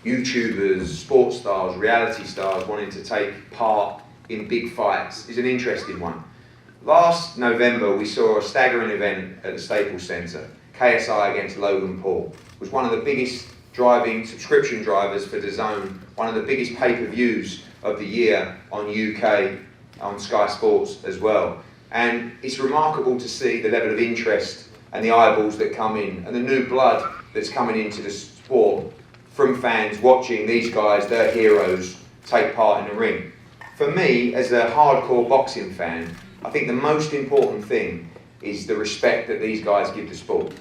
YouTubers, sports stars, reality stars wanting to take part in big fights is an interesting one. Last November we saw a staggering event at the Staples Centre, KSI against Logan Paul. It was one of the biggest subscription drivers for DAZN, one of the biggest pay-per-views of the year on UK, on Sky Sports as well. And it's remarkable to see the level of interest and the eyeballs that come in and the new blood that's coming into the sport from fans watching these guys, their heroes, take part in the ring. For me, as a hardcore boxing fan, I think the most important thing is the respect that these guys give the sport.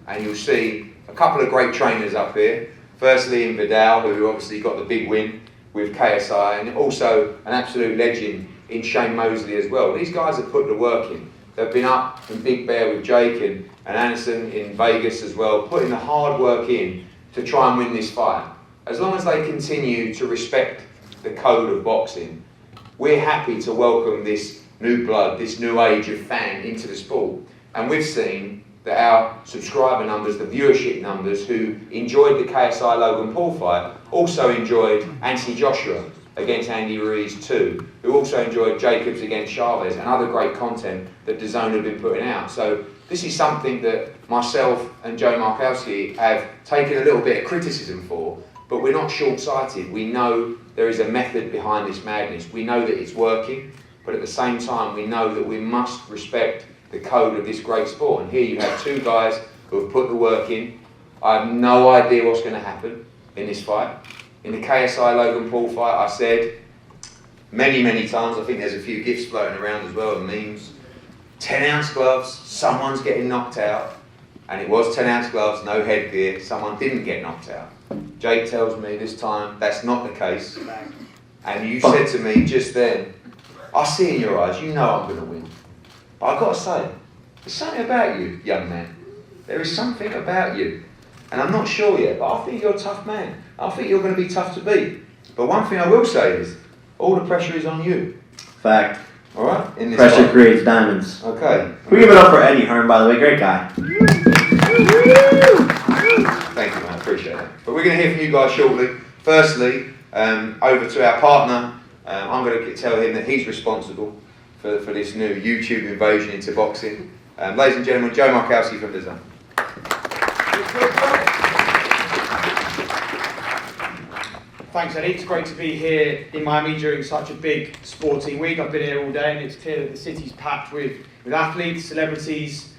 And you'll see a couple of great trainers up here. Firstly, in Vidal, who obviously got the big win with KSI, and also an absolute legend in Shane Mosley as well. These guys have put the work in. They've been up in Big Bear with Jake and ANESON in Vegas as well, putting the hard work in to try and win this fight. As long as they continue to respect the code of boxing, we're happy to welcome this new blood, this new age of fan into the sport. And we've seen that our subscriber numbers, the viewership numbers, who enjoyed the KSI Logan Paul fight, also enjoyed Anthony Joshua against Andy Ruiz too, who also enjoyed Jacobs against Chavez and other great content that DAZN have been putting out. So this is something that myself and Joe Markowski have taken a little bit of criticism for, but we're not short-sighted. We know there is a method behind this madness. We know that it's working, but at the same time we know that we must respect the code of this great sport. And here you have two guys who have put the work in. I have no idea what's going to happen in this fight. In the KSI Logan Paul fight, I said many, many times, I think there's a few gifs floating around as well, and memes, 10-ounce gloves, someone's getting knocked out, and it was 10-ounce gloves, no headgear, someone didn't get knocked out. Jake tells me this time that's not the case, and you said to me just then, I see in your eyes, you know I'm going to win. But I've got to say, there's something about you, young man. There is something about you. And I'm not sure yet, but I think you're a tough man. I think you're going to be tough to beat. But one thing I will say is, all the pressure is on you. Fact. All right? In this pressure fight. creates diamonds. Okay. We give it up for Eddie Hearn, by the way. Great guy. Thank you, man. I appreciate that. But we're going to hear from you guys shortly. Firstly, over to our partner. I'm going to tell him that he's responsible for this new YouTube invasion into boxing. Ladies and gentlemen, Joe Markowski from DAZN. Thanks, Eddie. It's great to be here in Miami during such a big sporting week. I've been here all day and it's clear that the city's packed with athletes, celebrities,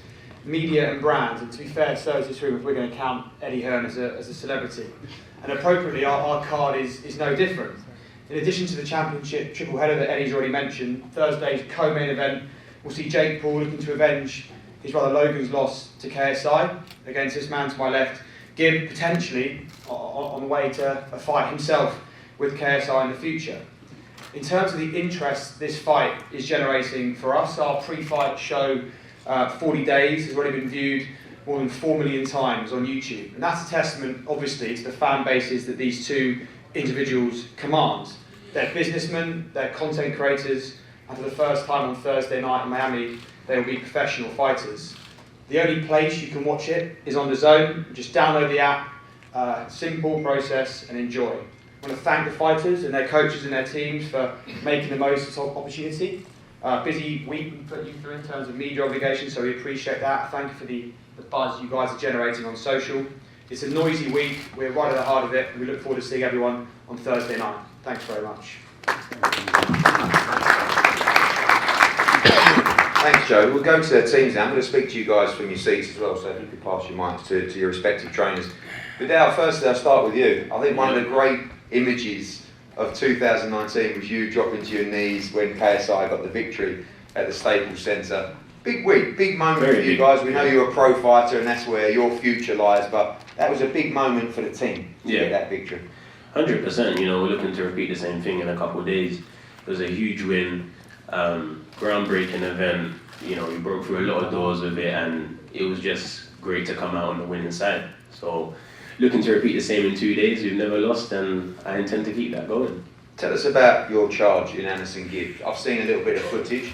media and brands. And to be fair, so is this room if we're going to count Eddie Hearn as a celebrity. And appropriately, our card is no different. In addition to the championship triple header that Eddie's already mentioned, Thursday's co-main event will see Jake Paul looking to avenge his brother Logan's loss to KSI against this man to my left, Gib potentially on the way to a fight himself with KSI in the future. In terms of the interest this fight is generating for us, our pre-fight show 40 Days has already been viewed more than 4 million times on YouTube. And that's a testament, obviously, to the fan bases that these two individuals command. They're businessmen, they're content creators, and for the first time on Thursday night in Miami, they will be professional fighters. The only place you can watch it is on DAZN. Just download the app, simple process, and enjoy. I want to thank the fighters and their coaches and their teams for making the most of this opportunity. Busy week we put you through in terms of media obligations, so we appreciate that. Thank you for the buzz you guys are generating on social. It's a noisy week, we're right at the heart of it, and we look forward to seeing everyone on Thursday night. Thanks very much. Thanks, Joe. We'll go to the teams now. I'm going to speak to you guys from your seats as well, so if you could pass your mics to your respective trainers. Vidal, firstly, I'll start with you. I think one of the great images of 2019 was you dropping to your knees when KSI got the victory at the Staples Centre. Big week, big moment for you guys. We know you're a pro fighter and that's where your future lies, but that was a big moment for the team to get that victory. 100%, you know, we're looking to repeat the same thing in a couple of days. It was a huge win, groundbreaking event. You know, we broke through a lot of doors with it and it was just great to come out on the winning side. So, looking to repeat the same in 2 days. We've never lost and I intend to keep that going. Tell us about your charge in ANESON GIB. I've seen a little bit of footage.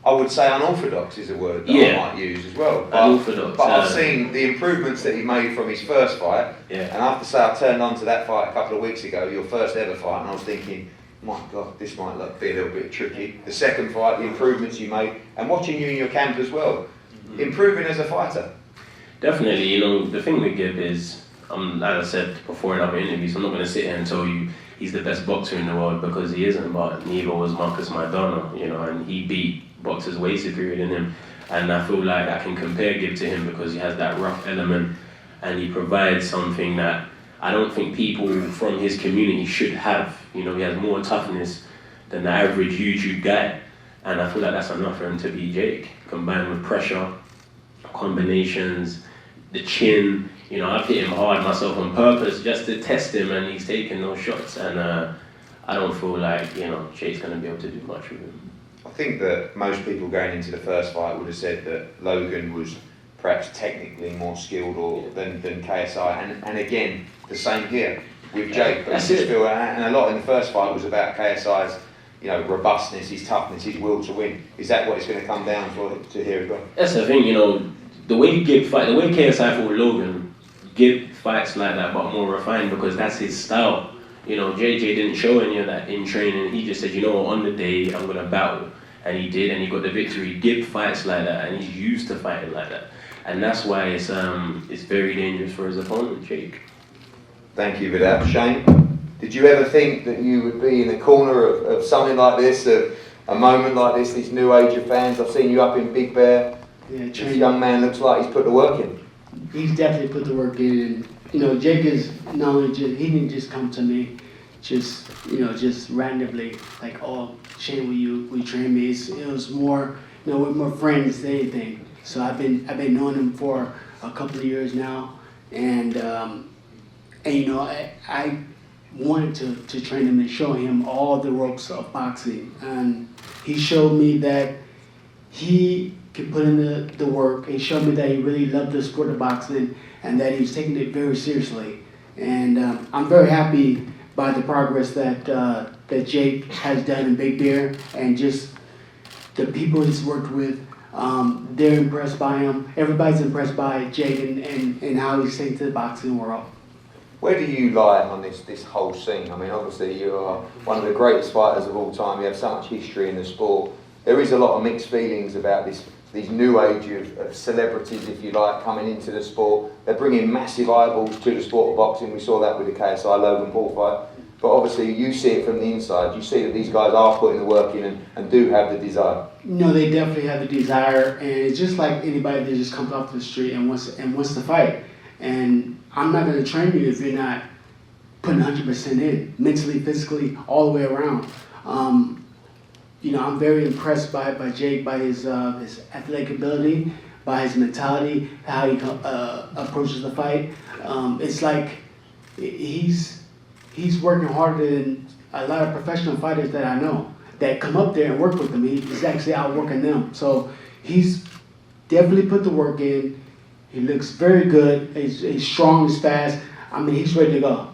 I would say unorthodox is a word that I might use as well. Unorthodox. But I've seen the improvements that he made from his first fight. Yeah. And I have to say, I turned on to that fight a couple of weeks ago, your first ever fight, and I was thinking, my God, this might be a little bit tricky. The second fight, the improvements you made, and watching you in your camp as well, improving as a fighter. Definitely, you know, the thing with Gib is, as I said before in other interviews, I'm not going to sit here and tell you he's the best boxer in the world, because he isn't, but neither was Marcus Maidana, you know, and he beat boxers way superior than him. And I feel like I can compare Gib to him because he has that rough element, and he provides something that I don't think people from his community should have. You know, he has more toughness than the average YouTube guy, and I feel like that's enough for him to beat Jake, combined with pressure, combinations, the chin. You know, I've hit him hard myself on purpose just to test him, and he's taking those shots, and I don't feel like, you know, Jake's going to be able to do much with him. I think that most people going into the first fight would have said that Logan was perhaps technically more skilled than KSI, and again, the same here with Jake. But I just feel, and a lot in the first fight was about KSI's, you know, robustness, his toughness, his will to win. Is that what it's going to come down to here as well? That's the thing, you know, the way Gib fight, the way KSI fought Logan, Gib fights like that, but more refined, because that's his style. You know, JJ didn't show any of that in training. He just said, you know what, on the day I'm gonna battle, and he did, and he got the victory. Gib fights like that, and he's used to fighting like that, and that's why it's very dangerous for his opponent, Jake. Thank you for that, Shane. Did you ever think that you would be in the corner of something like this, a moment like this new age of fans? I've seen you up in Big Bear. Yeah, This young man looks like he's put the work in. He's definitely put the work in. And, you know, Jake is not only just, he didn't just come to me, just randomly, like, oh, Shane, will you train me? It was more, you know, we're more friends than anything. So I've been knowing him for a couple of years now, and you know, I wanted to train him and show him all the ropes of boxing, and he showed me that he could put in the work. He showed me that he really loved the sport of boxing and that he was taking it very seriously. And I'm very happy by the progress that that Jake has done in Big Bear, and just the people he's worked with. They're impressed by him. Everybody's impressed by Jake and how he's taken to the boxing world. Where do you lie on this whole scene? I mean, obviously you are one of the greatest fighters of all time. You have so much history in the sport. There is a lot of mixed feelings about these new age of celebrities, if you like, coming into the sport. They're bringing massive eyeballs to the sport of boxing. We saw that with the KSI Logan Paul fight. But obviously you see it from the inside. You see that these guys are putting the work in and do have the desire. No, they definitely have the desire, and it's just like anybody that just comes off the street and wants to fight. And I'm not going to train you if you're not putting 100% in, mentally, physically, all the way around. You know, I'm very impressed by Jake, by his athletic ability, by his mentality, how he approaches the fight. It's like he's working harder than a lot of professional fighters that I know that come up there and work with him. He's actually outworking them. So he's definitely put the work in. He looks very good. He's strong, he's fast. I mean, he's ready to go.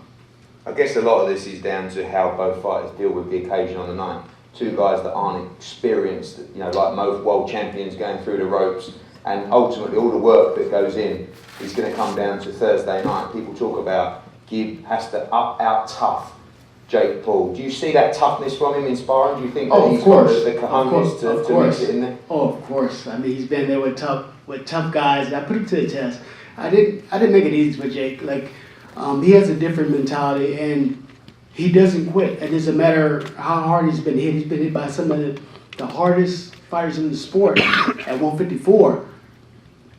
I guess a lot of this is down to how both fighters deal with the occasion on the night. Two guys that aren't experienced, you know, like most world champions going through the ropes, and ultimately all the work that goes in is going to come down to Thursday night. People talk about Gib has to out tough Jake Paul. Do you see that toughness from him in sparring? Do you think that he's got the cojones to mix it in there? Oh, of course. I mean, he's been there with tough guys. I put him to the test. I didn't make it easy for Jake. Like, he has a different mentality, and he doesn't quit. It doesn't matter how hard he's been hit. He's been hit by some of the hardest fighters in the sport at 154,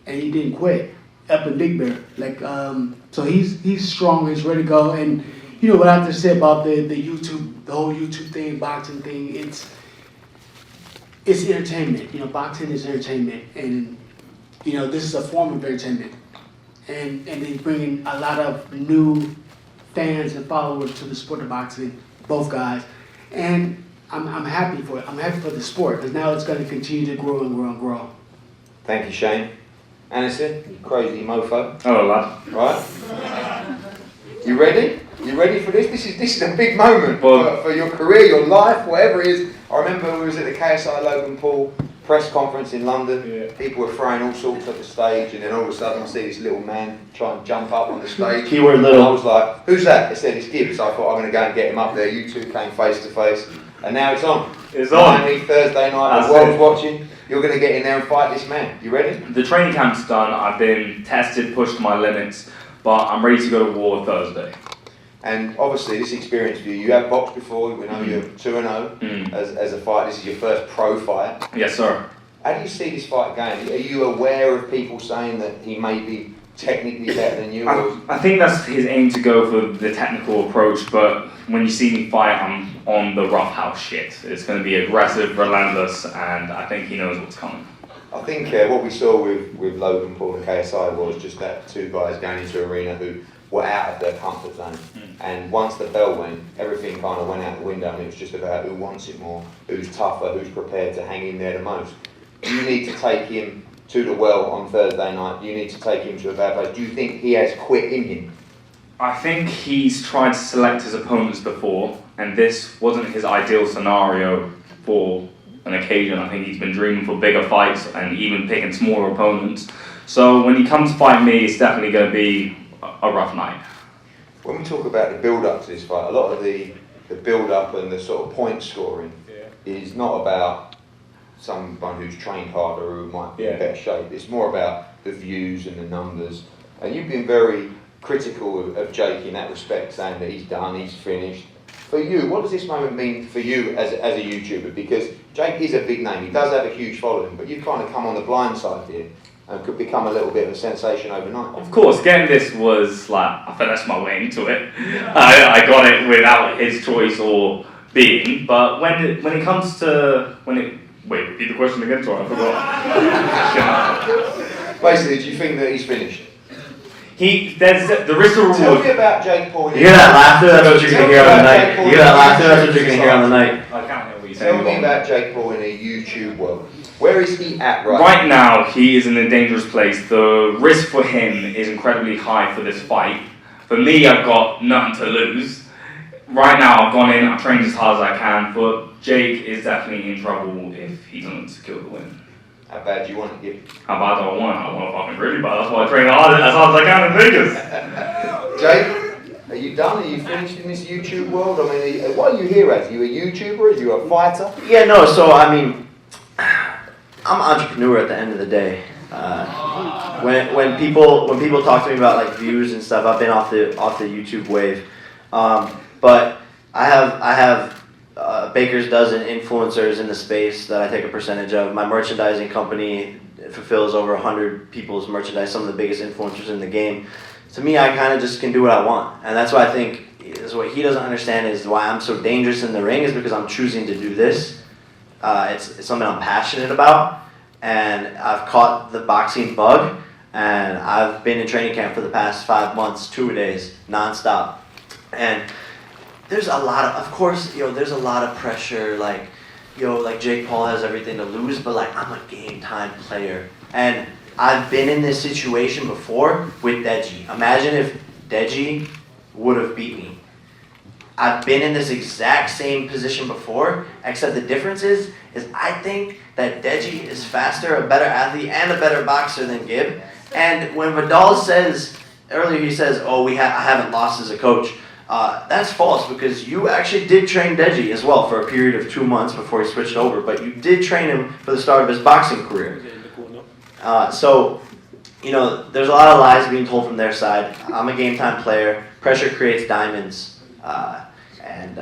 and he didn't quit up in Big Bear. Like, so he's strong. He's ready to go. And you know what I have to say about the YouTube, the whole YouTube thing, boxing thing. It's entertainment. You know, boxing is entertainment, and you know, this is a form of entertainment. And he's bringing a lot of new fans and followers to the sport of boxing, both guys. And I'm happy for it. I'm happy for the sport, because now it's going to continue to grow and grow and grow. Thank you, Shane. ANESON, you crazy mofo. Oh, lad. Right? You ready? You ready for this? This is a big moment for your career, your life, whatever it is. I remember we was at the KSI Logan Paul press conference in London. Yeah. People were throwing all sorts at the stage, and then all of a sudden I see this little man try and jump up on the stage. Keyword And I little. was like, who's that? They said it's Gibbs. So I thought I'm going to go and get him up there. You two came face to face, and now it's on. It's on. Miami, Thursday night, the That's world's it. watching. You're going to get in there and fight this man. You ready? The training camp's done. I've been tested, pushed to my limits, but I'm ready to go to war Thursday. And obviously, this experience for you, you have boxed before. We know you're 2-0 as a fight. This is your first pro fight. Yes, sir. How do you see this fight going? Are you aware of people saying that he may be technically better than you? Or I think that's his aim to go for the technical approach, but when you see me fight, I'm on the roughhouse shit. It's going to be aggressive, relentless, and I think he knows what's coming. I think what we saw with Logan Paul and KSI was just that two guys going into an arena who were out of their comfort zone. And once the bell went, everything kind of went out the window, and it was just about who wants it more, who's tougher, who's prepared to hang in there the most. You need to take him to the well on Thursday night. You need to take him to a bad place. Do you think he has quit in him? I think he's tried to select his opponents before, and this wasn't his ideal scenario for an occasion. I think he's been dreaming for bigger fights and even picking smaller opponents. So when he comes to fight me, it's definitely going to be a rough night. When we talk about the build-up to this fight, a lot of the build-up and the sort of point scoring is not about someone who's trained harder or who might be in better shape. It's more about the views and the numbers. And you've been very critical of Jake in that respect, saying that he's done, he's finished. For you, what does this moment mean for you as a YouTuber? Because Jake is a big name, he does have a huge following, but you've kind of come on the blind side here and could become a little bit of a sensation overnight. Of course, getting this was like, I finessed my way into it. I got it without his choice or being, but when it comes to, wait, repeat the question again, sorry, I forgot. Basically, do you think that he's finished? There is a reward. Tell me about Jake Paul. You hear that laughter? That's what you're going to hear on the night. You hear that laughter? That's what you're going to hear on the night. I can't hear what you're saying. Tell me about Jake Paul in a YouTube world. Where is he at right Right now, he is in a dangerous place. The risk for him is incredibly high for this fight. For me, I've got nothing to lose. Right now, I've gone in, I've trained as hard as I can, but Jake is definitely in trouble if he doesn't secure the win. How bad do you want it, Gib? How bad do I want it? I want it fucking really bad. That's why I train as hard as I can in Vegas. Jake, are you done? Are you finished in this YouTube world? I mean, what are you here as? Are you a YouTuber? Are you a fighter? Yeah, no, so I mean, I'm an entrepreneur at the end of the day. When people talk to me about like views and stuff, I've been off the YouTube wave. But I have Baker's dozen influencers in the space that I take a percentage of. My merchandising company fulfills over 100 people's merchandise, some of the biggest influencers in the game. To me, I kind of just can do what I want. And that's why I think is what he doesn't understand is why I'm so dangerous in the ring is because I'm choosing to do this. It's something I'm passionate about. And I've caught the boxing bug. And I've been in training camp for the past 5 months, 2 days, nonstop. And there's a lot of course, there's a lot of pressure, like Jake Paul has everything to lose, but like I'm a game time player. And I've been in this situation before with Deji. Imagine if Deji would have beat me. I've been in this exact same position before, except the difference is I think that Deji is faster, a better athlete, and a better boxer than Gib. And when Vidal says, earlier he says, I haven't lost as a coach. That's false because you actually did train Deji as well for a period of 2 months before he switched over, but you did train him for the start of his boxing career. So, there's a lot of lies being told from their side. I'm a game time player. Pressure creates diamonds. And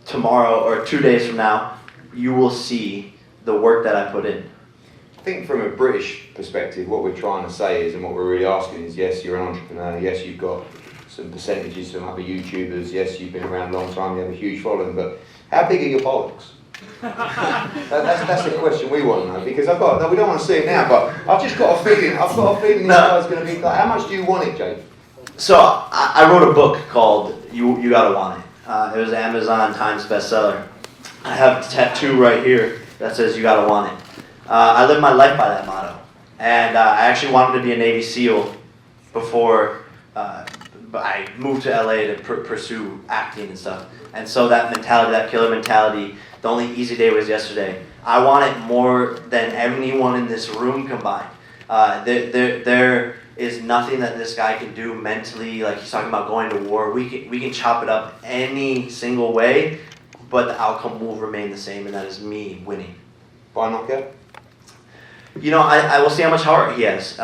tomorrow or 2 days from now, you will see the work that I put in. I think from a British perspective, what we're trying to say is, and what we're really asking is, yes, you're an entrepreneur. Yes, you've got some percentages from other YouTubers. Yes, you've been around a long time, you have a huge following, but how big are your bollocks? that's the question we want to know, because we don't want to see it now, but I've just got a feeling this guy's going to be like, how much do you want it, Jake? So I wrote a book called You Gotta Want It. It was an Amazon Times bestseller. I have a tattoo right here that says You Gotta Want It. I live my life by that motto, and I actually wanted to be a Navy SEAL before I moved to LA to pursue acting and stuff. And so that mentality, that killer mentality, the only easy day was yesterday. I want it more than anyone in this room combined. There is nothing that this guy can do mentally. Like he's talking about going to war. We can chop it up any single way, but the outcome will remain the same, and that is me winning. By knockout? You know, I will see how much heart he has.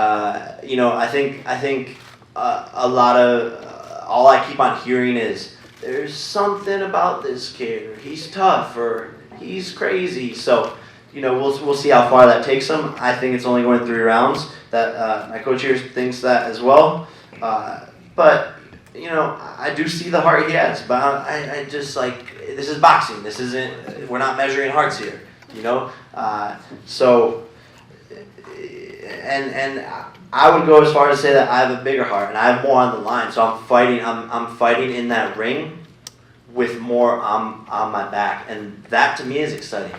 You know, I think a lot of all I keep on hearing is there's something about this kid, or he's tough, or he's crazy. So, you know, we'll see how far that takes him. I think it's only going 3 rounds. That my coach here thinks that as well. But you know, I do see the heart he has. But I just like, this is boxing. This isn't. We're not measuring hearts here. You know. So. And I would go as far as to say that I have a bigger heart and I have more on the line. So I'm fighting in that ring with more on my back, and that to me is exciting.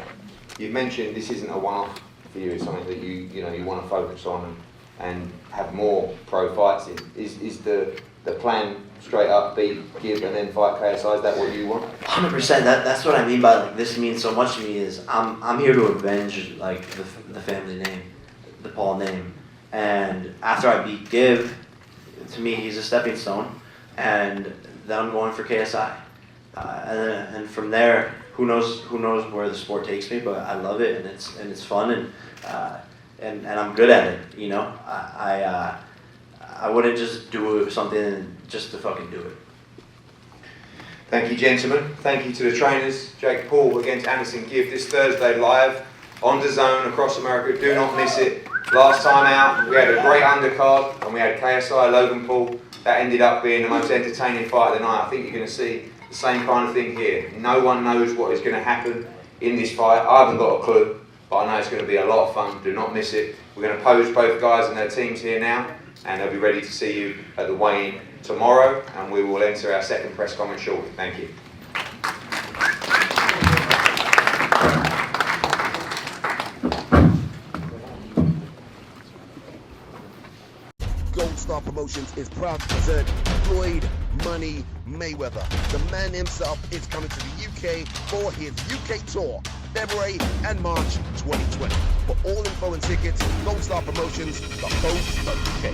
You've mentioned this isn't a one-off for you. It's something that you want to focus on and have more pro fights in. Is the plan straight up beat Gib and then fight KSI? Is that what you want? 100%. That's what I mean by like this means so much to me. Is I'm here to avenge like the family name, the Paul name. And after I beat Gib, to me he's a stepping stone, and then I'm going for KSI. And from there, who knows where the sport takes me, but I love it, and it's fun, and I'm good at it. You know, I wouldn't just do something just to fucking do it. Thank you, gentlemen. Thank you to the trainers. Jake Paul against ANESON GIB this Thursday live on DAZN across America. Do not miss it. Last time out, we had a great undercard, and we had KSI Logan Paul. That ended up being the most entertaining fight of the night. I think you're going to see the same kind of thing here. No one knows what is going to happen in this fight. I haven't got a clue, but I know it's going to be a lot of fun. Do not miss it. We're going to pose both guys and their teams here now, and they'll be ready to see you at the weigh-in tomorrow, and we will enter our second press conference shortly. Thank you. Gold Star Promotions is proud to present Floyd Money Mayweather. The man himself is coming to the UK for his UK tour, February and March 2020. For all info and tickets, Gold Star Promotions.co.uk.